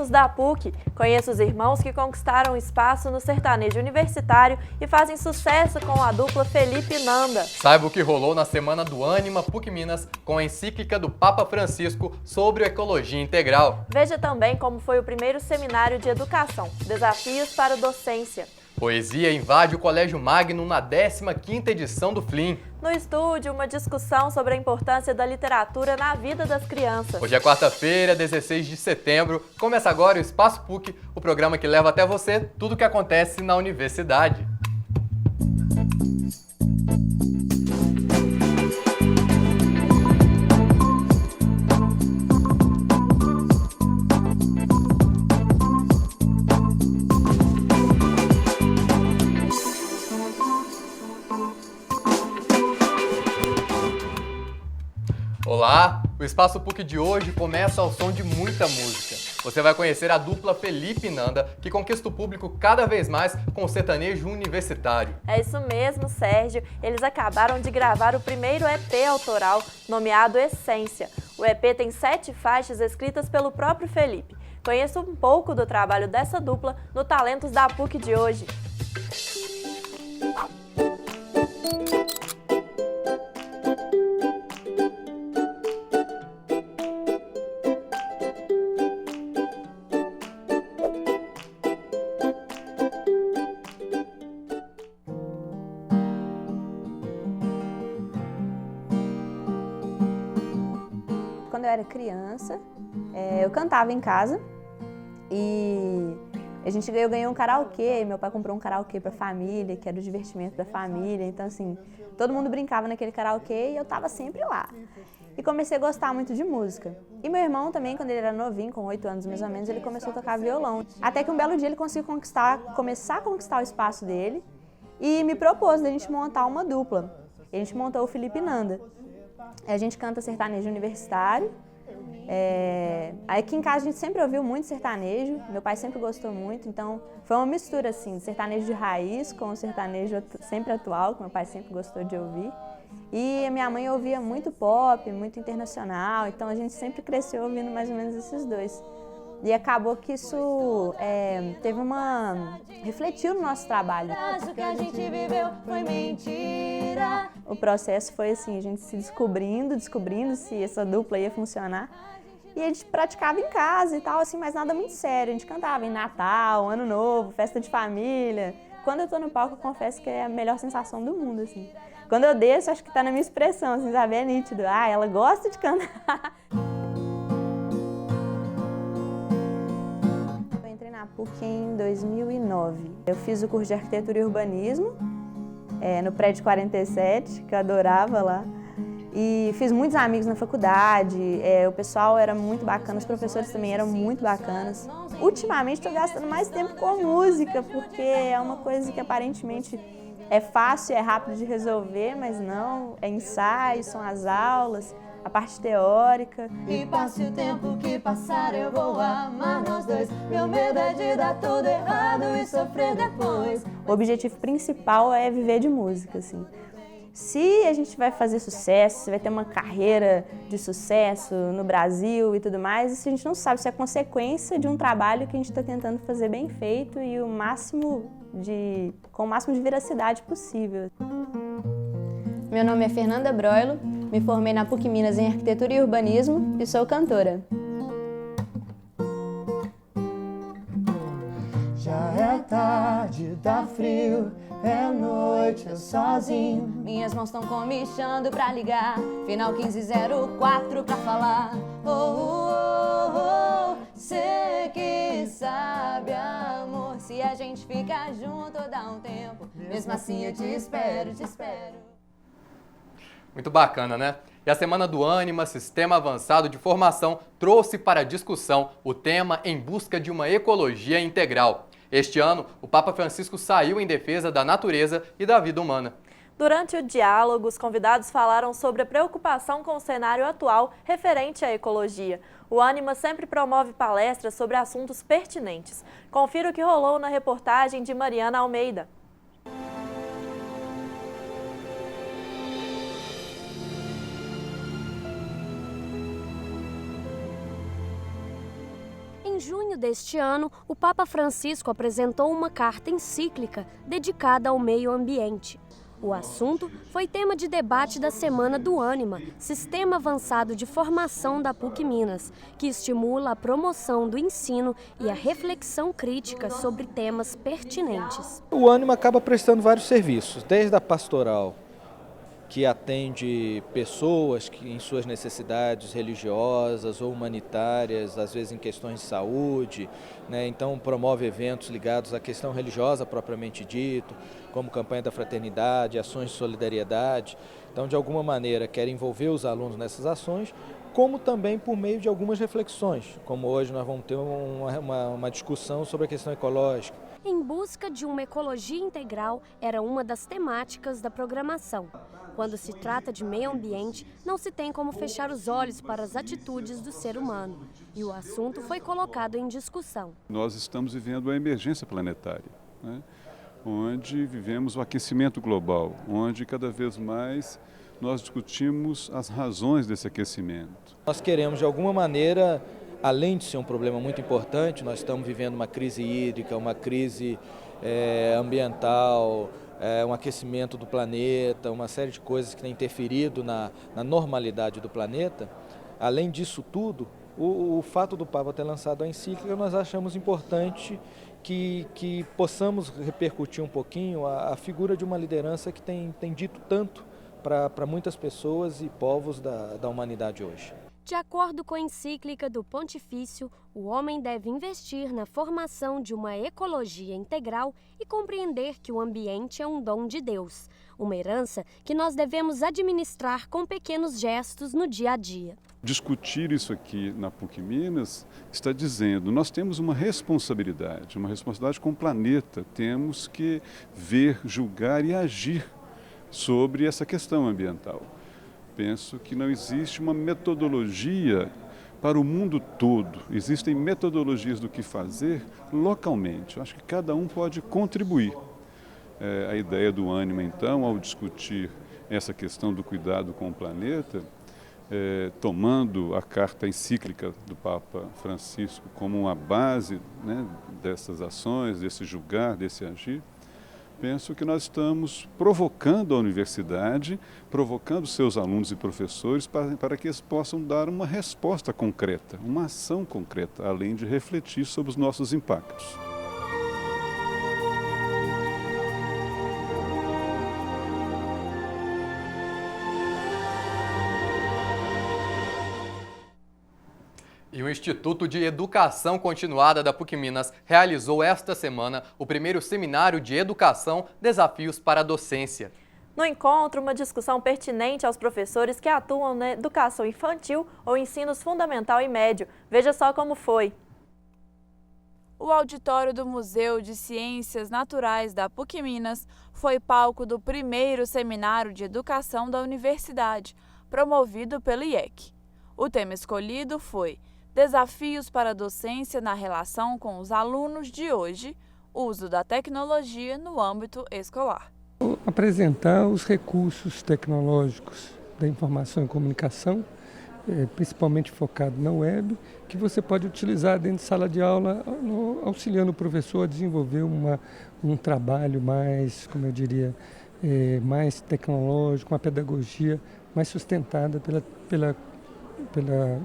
talentos da PUC. Conheça os irmãos que conquistaram espaço no sertanejo universitário e fazem sucesso com a dupla Felipe e Nanda. Saiba o que rolou na Semana do Ânima PUC Minas com a encíclica do Papa Francisco sobre ecologia integral. Veja também como foi o primeiro seminário de educação, Desafios para a Docência. Poesia invade o Colégio Magnum na 15ª edição do FLIM. No estúdio, uma discussão sobre a importância da literatura na vida das crianças. Hoje é quarta-feira, 16 de setembro. Começa agora o Espaço PUC, o programa que leva até você tudo o que acontece na universidade. Olá! O Espaço PUC de hoje começa ao som de muita música. Você vai conhecer a dupla Felipe e Nanda, que conquista o público cada vez mais com o sertanejo universitário. É isso mesmo, Sérgio. Eles acabaram de gravar o primeiro EP autoral, nomeado Essência. O EP tem 7 faixas escritas pelo próprio Felipe. Conheça um pouco do trabalho dessa dupla no Talentos da PUC de hoje. Quando eu era criança, eu cantava em casa e eu ganhei um karaokê. Meu pai comprou um karaokê para a família, que era o divertimento da família. Então, assim, todo mundo brincava naquele karaokê e eu estava sempre lá. E comecei a gostar muito de música. E meu irmão também, quando ele era novinho, com 8 anos mais ou menos, ele começou a tocar violão. Até que um belo dia ele conseguiu começar a conquistar o espaço dele e me propôs da gente montar uma dupla. E a gente montou o Felipe e Nanda. A gente canta sertanejo universitário. Aqui em casa a gente sempre ouviu muito sertanejo, meu pai sempre gostou muito, então foi uma mistura assim, de sertanejo de raiz com o sertanejo sempre atual, que meu pai sempre gostou de ouvir. E a minha mãe ouvia muito pop, muito internacional, então a gente sempre cresceu ouvindo mais ou menos esses dois. E acabou que isso refletiu no nosso trabalho. O que a gente viveu foi mentira. O processo foi assim, a gente se descobrindo se essa dupla ia funcionar. E a gente praticava em casa e tal, assim, mas nada muito sério. A gente cantava em Natal, Ano Novo, festa de família. Quando eu tô no palco, eu confesso que é a melhor sensação do mundo, assim. Quando eu desço, acho que tá na minha expressão, assim, sabe? É nítido. Ah, ela gosta de cantar. Na PUC em 2009. Eu fiz o curso de Arquitetura e Urbanismo no prédio 47, que eu adorava lá. E fiz muitos amigos na faculdade, o pessoal era muito bacana, os professores também eram muito bacanas. Ultimamente estou gastando mais tempo com música, porque é uma coisa que aparentemente é fácil, é rápido de resolver, mas não, é ensaio, são as aulas, a parte teórica. E passe o tempo que passar, eu vou amar nós dois. Meu medo é de dar tudo errado e sofrer depois. O objetivo principal é viver de música, assim. Se a gente vai fazer sucesso, se vai ter uma carreira de sucesso no Brasil e tudo mais, isso a gente não sabe, se é consequência de um trabalho que a gente está tentando fazer bem feito e com o máximo de veracidade possível. Meu nome é Fernanda Broilo, me formei na PUC Minas em Arquitetura e Urbanismo e sou cantora. Já é tarde, dá frio, é noite, eu sozinho. Minhas mãos estão comichando pra ligar, final 1504 pra falar. Cê que sabe, amor, se a gente ficar junto dá um tempo. Mesmo assim eu te espero, te espero. Muito bacana, né? E a Semana do Ânima, Sistema Avançado de Formação, trouxe para discussão o tema Em Busca de uma Ecologia Integral. Este ano, o Papa Francisco saiu em defesa da natureza e da vida humana. Durante o diálogo, os convidados falaram sobre a preocupação com o cenário atual referente à ecologia. O Ânima sempre promove palestras sobre assuntos pertinentes. Confira o que rolou na reportagem de Mariana Almeida. Em junho deste ano, o Papa Francisco apresentou uma carta encíclica dedicada ao meio ambiente. O assunto foi tema de debate da Semana do Ânima, Sistema Avançado de Formação da PUC Minas, que estimula a promoção do ensino e a reflexão crítica sobre temas pertinentes. O Ânima acaba prestando vários serviços, desde a pastoral, que atende pessoas que em suas necessidades religiosas ou humanitárias, às vezes em questões de saúde, né? Então promove eventos ligados à questão religiosa propriamente dito, como campanha da fraternidade, ações de solidariedade. Então, de alguma maneira, quer envolver os alunos nessas ações, como também por meio de algumas reflexões, como hoje nós vamos ter uma discussão sobre a questão ecológica. Em busca de uma ecologia integral era uma das temáticas da programação. Quando se trata de meio ambiente, não se tem como fechar os olhos para as atitudes do ser humano. E o assunto foi colocado em discussão. Nós estamos vivendo uma emergência planetária, né? Onde vivemos o aquecimento global, onde cada vez mais nós discutimos as razões desse aquecimento. Nós queremos, de alguma maneira, além de ser um problema muito importante, nós estamos vivendo uma crise hídrica, uma crise ambiental, um aquecimento do planeta, uma série de coisas que têm interferido na normalidade do planeta. Além disso tudo, o fato do Papa ter lançado a encíclica, nós achamos importante que possamos repercutir um pouquinho a figura de uma liderança que tem dito tanto para muitas pessoas e povos da humanidade hoje. De acordo com a encíclica do Pontifício, o homem deve investir na formação de uma ecologia integral e compreender que o ambiente é um dom de Deus, uma herança que nós devemos administrar com pequenos gestos no dia a dia. Discutir isso aqui na PUC Minas está dizendo, nós temos uma responsabilidade com o planeta, temos que ver, julgar e agir sobre essa questão ambiental. Penso que não existe uma metodologia para o mundo todo. Existem metodologias do que fazer localmente. Acho que cada um pode contribuir. A ideia do Ânima, então, ao discutir essa questão do cuidado com o planeta, tomando a carta encíclica do Papa Francisco como uma base, né, dessas ações, desse julgar, desse agir, penso que nós estamos provocando a universidade, provocando seus alunos e professores para que eles possam dar uma resposta concreta, uma ação concreta, além de refletir sobre os nossos impactos. E o Instituto de Educação Continuada da PUC Minas realizou esta semana o primeiro seminário de educação Desafios para a Docência. No encontro, uma discussão pertinente aos professores que atuam na educação infantil ou ensinos fundamental e médio. Veja só como foi. O auditório do Museu de Ciências Naturais da PUC Minas foi palco do primeiro seminário de educação da universidade, promovido pelo IEC. O tema escolhido foi Desafios para a Docência na relação com os alunos de hoje, uso da tecnologia no âmbito escolar. Apresentar os recursos tecnológicos da informação e comunicação, principalmente focado na web, que você pode utilizar dentro de sala de aula, auxiliando o professor a desenvolver um trabalho mais, como eu diria, mais tecnológico, uma pedagogia mais sustentada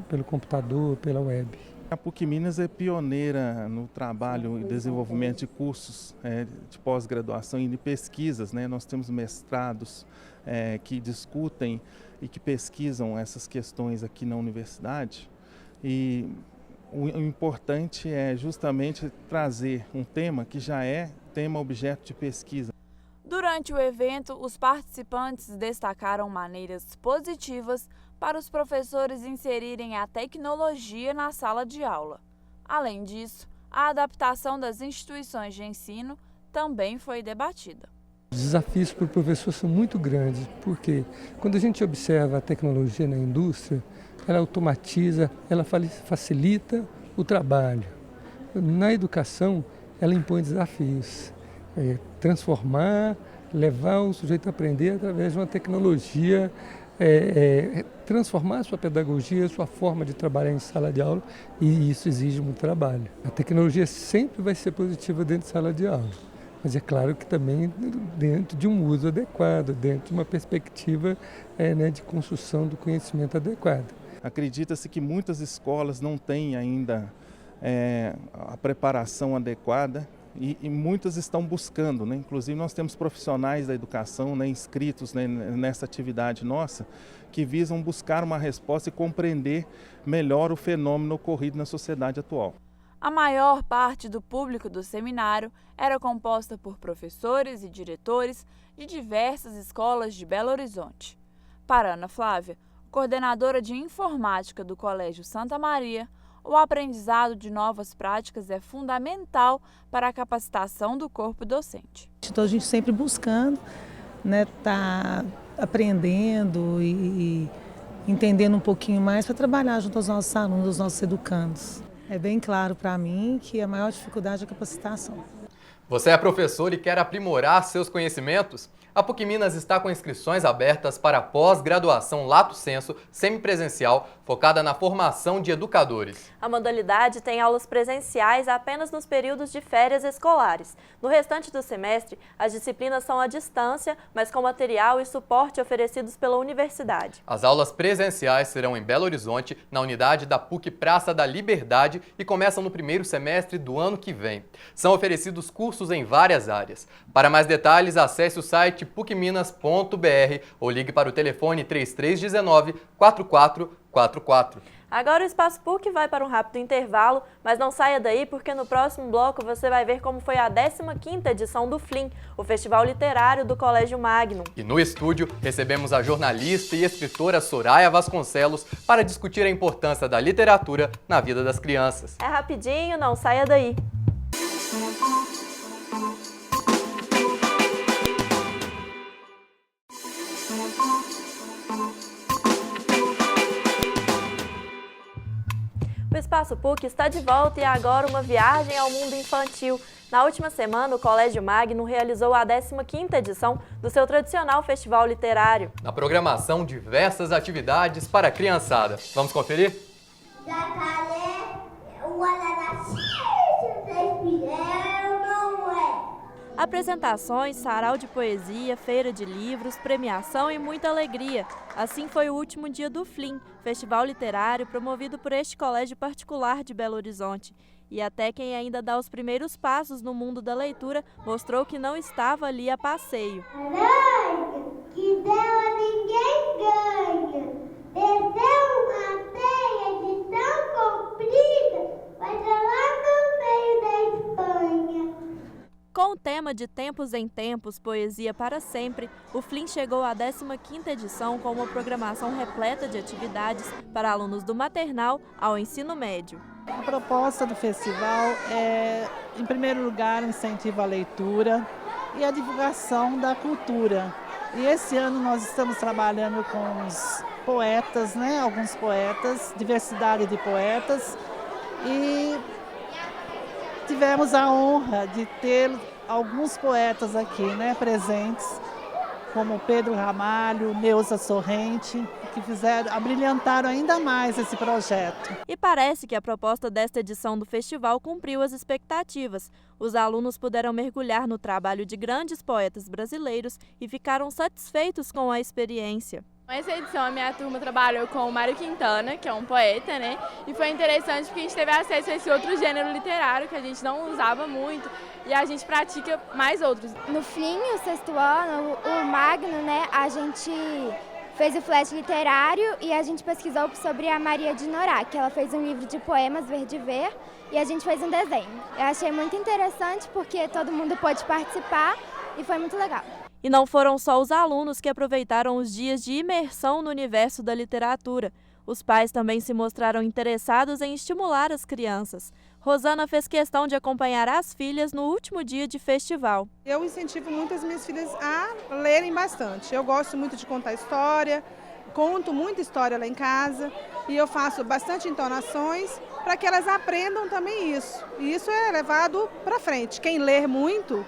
pelo computador, pela web. A PUC Minas é pioneira no trabalho e desenvolvimento de cursos de pós-graduação e de pesquisas, né? Nós temos mestrados que discutem e que pesquisam essas questões aqui na universidade. E o importante é justamente trazer um tema que já é tema objeto de pesquisa. Durante o evento, os participantes destacaram maneiras positivas para os professores inserirem a tecnologia na sala de aula. Além disso, a adaptação das instituições de ensino também foi debatida. Os desafios para o professor são muito grandes, porque quando a gente observa a tecnologia na indústria, ela automatiza, ela facilita o trabalho. Na educação, ela impõe desafios. Transformar, levar o sujeito a aprender através de uma tecnologia transformar a sua pedagogia, a sua forma de trabalhar em sala de aula, e isso exige muito trabalho. A tecnologia sempre vai ser positiva dentro de sala de aula, mas é claro que também dentro de um uso adequado, dentro de uma perspectiva de construção do conhecimento adequado. Acredita-se que muitas escolas não têm ainda a preparação adequada e muitas estão buscando, né? Inclusive nós temos profissionais da educação, né, inscritos, né, nessa atividade nossa, que visam buscar uma resposta e compreender melhor o fenômeno ocorrido na sociedade atual. A maior parte do público do seminário era composta por professores e diretores de diversas escolas de Belo Horizonte. Para Ana Flávia, coordenadora de informática do Colégio Santa Maria, o aprendizado de novas práticas é fundamental para a capacitação do corpo docente. Então a gente sempre buscando, né, tá aprendendo e entendendo um pouquinho mais para trabalhar junto aos nossos alunos, aos nossos educandos. É bem claro para mim que a maior dificuldade é a capacitação. Você é professor e quer aprimorar seus conhecimentos? A PUC Minas está com inscrições abertas para a pós-graduação Lato Sensu semipresencial, focada na formação de educadores. A modalidade tem aulas presenciais apenas nos períodos de férias escolares. No restante do semestre, as disciplinas são à distância, mas com material e suporte oferecidos pela universidade. As aulas presenciais serão em Belo Horizonte, na unidade da PUC Praça da Liberdade, e começam no primeiro semestre do ano que vem. São oferecidos cursos em várias áreas. Para mais detalhes, acesse o site pucminas.br ou ligue para o telefone 3319-4444. Agora o Espaço PUC vai para um rápido intervalo, mas não saia daí porque no próximo bloco você vai ver como foi a 15ª edição do FLIM, o Festival Literário do Colégio Magnum. E no estúdio recebemos a jornalista e escritora Soraya Vasconcelos para discutir a importância da literatura na vida das crianças. É rapidinho, não saia daí. O Espaço PUC está de volta e agora uma viagem ao mundo infantil. Na última semana, o Colégio Magnum realizou a 15ª edição do seu tradicional festival literário. Na programação, diversas atividades para a criançada. Vamos conferir? Apresentações, sarau de poesia, feira de livros, premiação e muita alegria. Assim foi o último dia do FLIM, festival literário promovido por este colégio particular de Belo Horizonte. E até quem ainda dá os primeiros passos no mundo da leitura mostrou que não estava ali a passeio. Aranha, que dela ninguém ganha. Desceu uma teia de tão comprida, vai lá no meio da Espanha. Com o tema de Tempos em Tempos, Poesia para Sempre, o FLIM chegou à 15ª edição com uma programação repleta de atividades para alunos do maternal ao ensino médio. A proposta do festival é, em primeiro lugar, um incentivo à leitura e a divulgação da cultura. E esse ano nós estamos trabalhando com os poetas, né? Alguns poetas, diversidade de poetas, e tivemos a honra de ter alguns poetas aqui, né, presentes, como Pedro Ramalho, Neuza Sorrente, que abrilhantaram ainda mais esse projeto. E parece que a proposta desta edição do festival cumpriu as expectativas. Os alunos puderam mergulhar no trabalho de grandes poetas brasileiros e ficaram satisfeitos com a experiência. Essa edição a minha turma trabalhou com o Mário Quintana, que é um poeta, né? E foi interessante porque a gente teve acesso a esse outro gênero literário que a gente não usava muito e a gente pratica mais outros. No FLIM, o 6º ano, o Magnum, né? A gente fez o flash literário e a gente pesquisou sobre a Maria de Norá, que ela fez um livro de poemas Verde Ver, e a gente fez um desenho. Eu achei muito interessante porque todo mundo pôde participar e foi muito legal. E não foram só os alunos que aproveitaram os dias de imersão no universo da literatura. Os pais também se mostraram interessados em estimular as crianças. Rosana fez questão de acompanhar as filhas no último dia de festival. Eu incentivo muito as minhas filhas a lerem bastante. Eu gosto muito de contar história, conto muita história lá em casa e eu faço bastante entonações para que elas aprendam também isso. E isso é levado para frente. Quem lê muito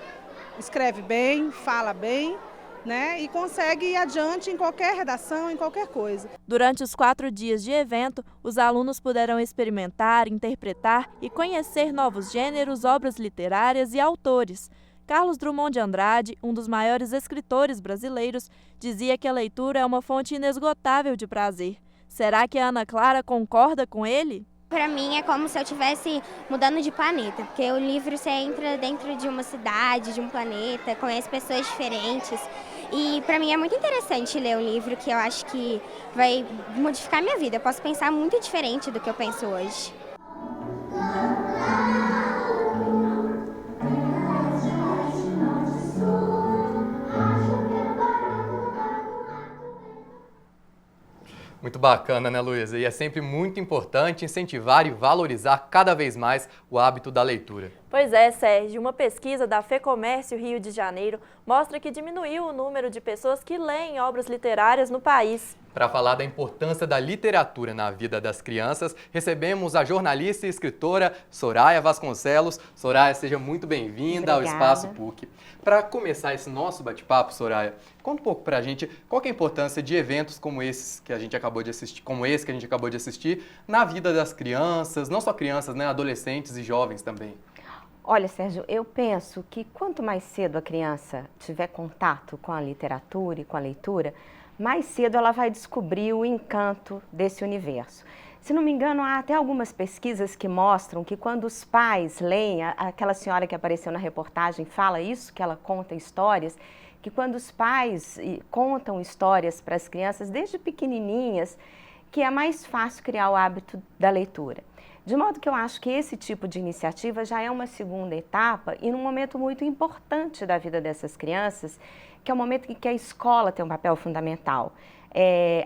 escreve bem, fala bem né? E consegue ir adiante em qualquer redação, em qualquer coisa. Durante os 4 dias de evento, os alunos puderam experimentar, interpretar e conhecer novos gêneros, obras literárias e autores. Carlos Drummond de Andrade, um dos maiores escritores brasileiros, dizia que a leitura é uma fonte inesgotável de prazer. Será que a Ana Clara concorda com ele? Para mim é como se eu estivesse mudando de planeta, porque o livro você entra dentro de uma cidade, de um planeta, conhece pessoas diferentes. E para mim é muito interessante ler um livro que eu acho que vai modificar minha vida. Eu posso pensar muito diferente do que eu penso hoje. Muito bacana, né, Luísa? E é sempre muito importante incentivar e valorizar cada vez mais o hábito da leitura. Pois é, Sérgio. Uma pesquisa da FEComércio Rio de Janeiro mostra que diminuiu o número de pessoas que leem obras literárias no país. Para falar da importância da literatura na vida das crianças, recebemos a jornalista e escritora Soraya Vasconcelos. Soraya, seja muito bem-vinda ao Espaço PUC. Para começar esse nosso bate-papo, Soraya, conta um pouco para a gente qual que é a importância de eventos como esses que a gente acabou de assistir, na vida das crianças, não só crianças, né, adolescentes e jovens também. Olha, Sérgio, eu penso que quanto mais cedo a criança tiver contato com a literatura e com a leitura, mais cedo ela vai descobrir o encanto desse universo. Se não me engano, há até algumas pesquisas que mostram que quando os pais leem, aquela senhora que apareceu na reportagem fala isso, que ela conta histórias, que quando os pais contam histórias para as crianças, desde pequenininhas, que é mais fácil criar o hábito da leitura. De modo que eu acho que esse tipo de iniciativa já é uma segunda etapa e num momento muito importante da vida dessas crianças, que é o momento em que a escola tem um papel fundamental.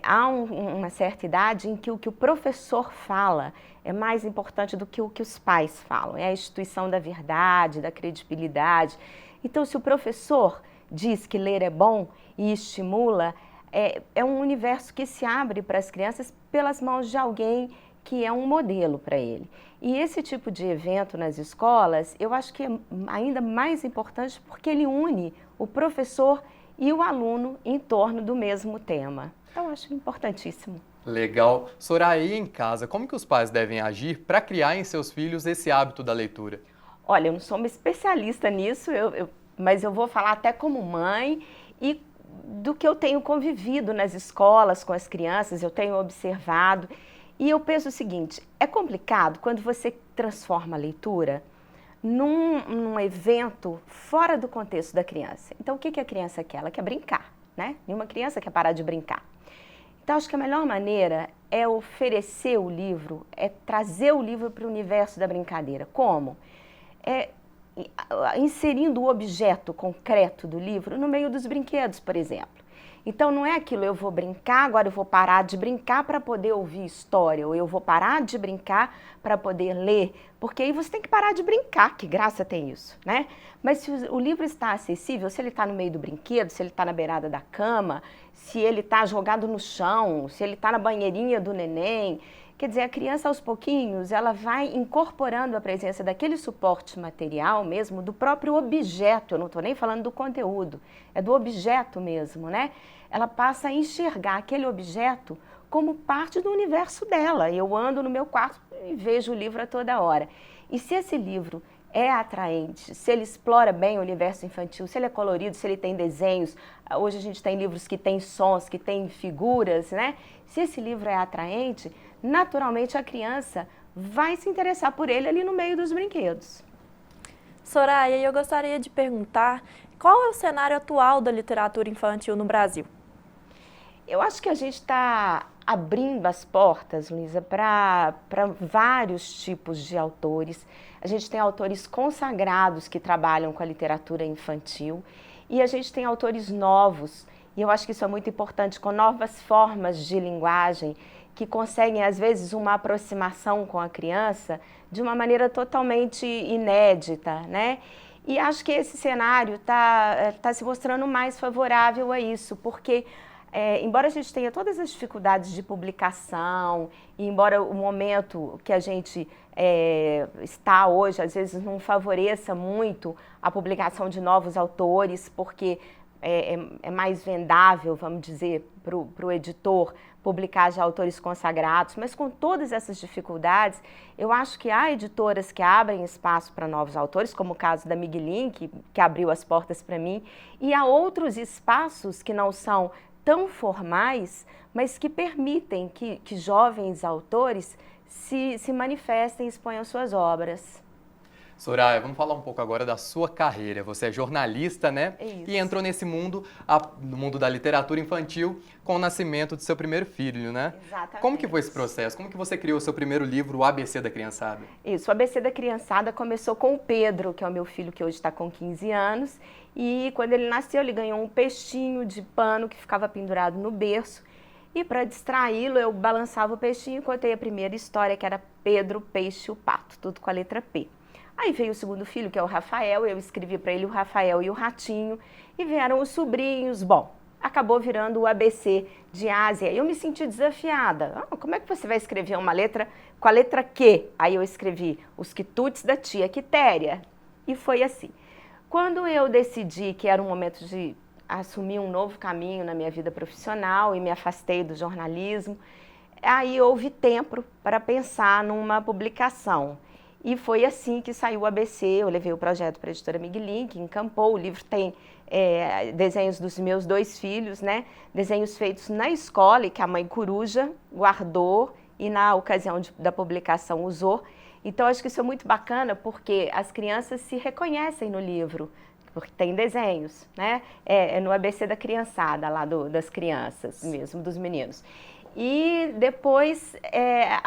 Há uma certa idade em que o professor fala é mais importante do que o que os pais falam. É a instituição da verdade, da credibilidade. Então, se o professor diz que ler é bom e estimula, é um universo que se abre para as crianças pelas mãos de alguém que é um modelo para ele. E esse tipo de evento nas escolas, eu acho que é ainda mais importante porque ele une o professor e o aluno em torno do mesmo tema. Então, eu acho importantíssimo. Legal. Soraya, e em casa, como que os pais devem agir para criar em seus filhos esse hábito da leitura? Olha, eu não sou uma especialista nisso, mas eu vou falar até como mãe e do que eu tenho convivido nas escolas com as crianças, eu tenho observado. E eu penso o seguinte, é complicado quando você transforma a leitura num evento fora do contexto da criança. Então, o que a criança quer? Ela quer brincar, né? Nenhuma criança quer parar de brincar. Então, acho que a melhor maneira é oferecer o livro, é trazer o livro para o universo da brincadeira. Como? Inserindo o objeto concreto do livro no meio dos brinquedos, por exemplo. Então, não é aquilo, eu vou brincar, agora eu vou parar de brincar para poder ouvir história, ou eu vou parar de brincar para poder ler, porque aí você tem que parar de brincar, que graça tem isso, né? Mas se o livro está acessível, se ele está no meio do brinquedo, se ele está na beirada da cama, se ele está jogado no chão, se ele está na banheirinha do neném, quer dizer, a criança aos pouquinhos, ela vai incorporando a presença daquele suporte material mesmo, do próprio objeto, eu não estou nem falando do conteúdo, é do objeto mesmo, né? Ela passa a enxergar aquele objeto como parte do universo dela. Eu ando no meu quarto e vejo o livro a toda hora. E se esse livro é atraente, se ele explora bem o universo infantil, se ele é colorido, se ele tem desenhos, hoje a gente tem livros que têm sons, que têm figuras, né? Se esse livro é atraente, naturalmente a criança vai se interessar por ele ali no meio dos brinquedos. Soraya, eu gostaria de perguntar qual é o cenário atual da literatura infantil no Brasil? Eu acho que a gente está abrindo as portas, Luísa, para vários tipos de autores. A gente tem autores consagrados que trabalham com a literatura infantil e a gente tem autores novos, e eu acho que isso é muito importante, com novas formas de linguagem que conseguem, às vezes, uma aproximação com a criança de uma maneira totalmente inédita, né? E acho que esse cenário tá se mostrando mais favorável a isso, porque embora a gente tenha todas as dificuldades de publicação, e embora o momento que a gente está hoje, às vezes, não favoreça muito a publicação de novos autores, porque é mais vendável, vamos dizer, para o editor publicar já autores consagrados, mas com todas essas dificuldades, eu acho que há editoras que abrem espaço para novos autores, como o caso da Miguelin, que abriu as portas para mim, e há outros espaços que não são tão formais, mas que permitem que jovens autores se manifestem e exponham suas obras. Soraya, vamos falar um pouco agora da sua carreira. Você é jornalista, né? Isso. E entrou nesse mundo, no mundo da literatura infantil, com o nascimento do seu primeiro filho, né? Exatamente. Como que foi esse processo? Como que você criou o seu primeiro livro, o ABC da Criançada? Isso, o ABC da Criançada começou com o Pedro, que é o meu filho que hoje está com 15 anos. E quando ele nasceu, ele ganhou um peixinho de pano que ficava pendurado no berço. E para distraí-lo, eu balançava o peixinho e contei a primeira história, que era Pedro, Peixe e o Pato, tudo com a letra P. Aí veio o segundo filho, que é o Rafael, eu escrevi para ele o Rafael e o Ratinho, e vieram os sobrinhos. Bom, acabou virando o ABC de Ásia. Eu me senti desafiada. Como é que você vai escrever uma letra com a letra Q? Aí eu escrevi os quitutes da tia Quitéria. E foi assim. Quando eu decidi que era um momento de assumir um novo caminho na minha vida profissional e me afastei do jornalismo, aí houve tempo para pensar numa publicação. E foi assim que saiu o ABC, eu levei o projeto para a editora Miguelin, que encampou, o livro tem desenhos dos meus 2 filhos, né? Desenhos feitos na escola e que a mãe coruja guardou e na ocasião da publicação usou. Então acho que isso é muito bacana porque as crianças se reconhecem no livro, porque tem desenhos, né? É no ABC da Criançada, lá das crianças mesmo, dos meninos. E depois,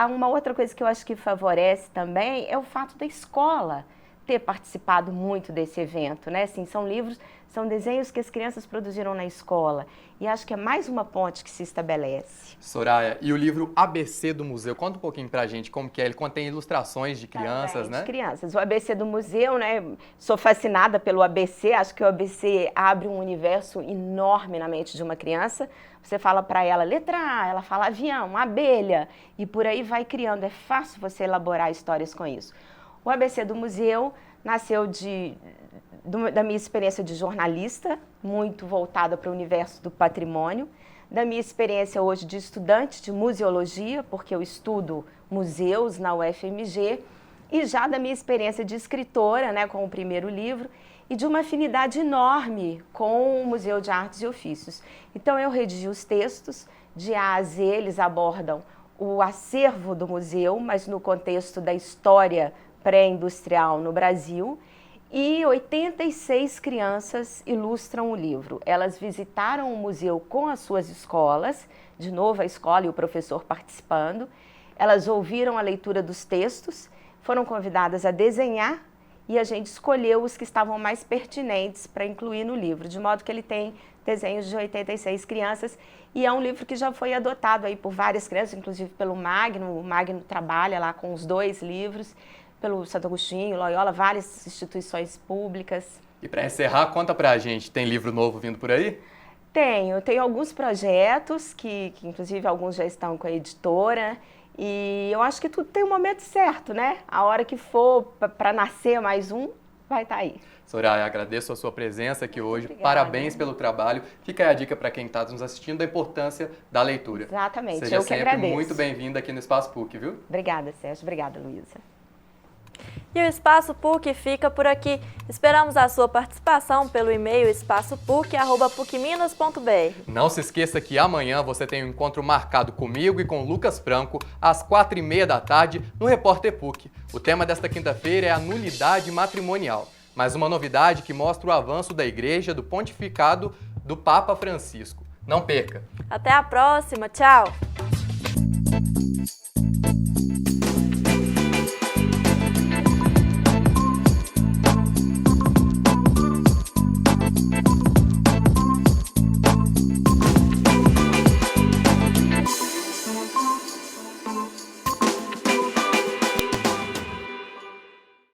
uma outra coisa que eu acho que favorece também é o fato da escola ter participado muito desse evento, né? Assim, são desenhos que as crianças produziram na escola. E acho que é mais uma ponte que se estabelece. Soraya, e o livro ABC do Museu? Conta um pouquinho pra gente como que é. Ele contém ilustrações de crianças, né? De crianças. O ABC do Museu, né? Sou fascinada pelo ABC. Acho que o ABC abre um universo enorme na mente de uma criança. Você fala para ela letra A, ela fala avião, abelha. E por aí vai criando. É fácil você elaborar histórias com isso. O ABC do Museu nasceu da minha experiência de jornalista, muito voltada para o universo do patrimônio, da minha experiência hoje de estudante de museologia, porque eu estudo museus na UFMG, e já da minha experiência de escritora, né, com o primeiro livro, e de uma afinidade enorme com o Museu de Artes e Ofícios. Então eu redigi os textos, de A a Z eles abordam o acervo do museu, mas no contexto da história pré-industrial no Brasil, e 86 crianças ilustram o livro. Elas visitaram o museu com as suas escolas, de novo a escola e o professor participando, elas ouviram a leitura dos textos, foram convidadas a desenhar e a gente escolheu os que estavam mais pertinentes para incluir no livro, de modo que ele tem desenhos de 86 crianças e é um livro que já foi adotado aí por várias crianças, inclusive pelo Magno. O Magno trabalha lá com os 2 livros, pelo Santo Agostinho, Loyola, várias instituições públicas. E para encerrar, conta pra gente, tem livro novo vindo por aí? Tenho alguns projetos, que inclusive alguns já estão com a editora, e eu acho que tudo tem um momento certo, né? A hora que for para nascer mais um, vai estar aí. Soraya, agradeço a sua presença aqui hoje, Obrigada. Parabéns pelo trabalho. Fica aí a dica para quem está nos assistindo da importância da leitura. Exatamente, Seja eu que sempre agradeço. muito bem-vinda aqui no Espaço PUC, viu? Obrigada, Sérgio. Obrigada, Luísa. E o Espaço PUC fica por aqui. Esperamos a sua participação pelo e-mail espaçopuc@pucminas.br. Não se esqueça que amanhã você tem um encontro marcado comigo e com o Lucas Franco, às 4h30 da tarde, no Repórter PUC. O tema desta quinta-feira é a nulidade matrimonial. Mais uma novidade que mostra o avanço da Igreja do pontificado do Papa Francisco. Não perca! Até a próxima, tchau!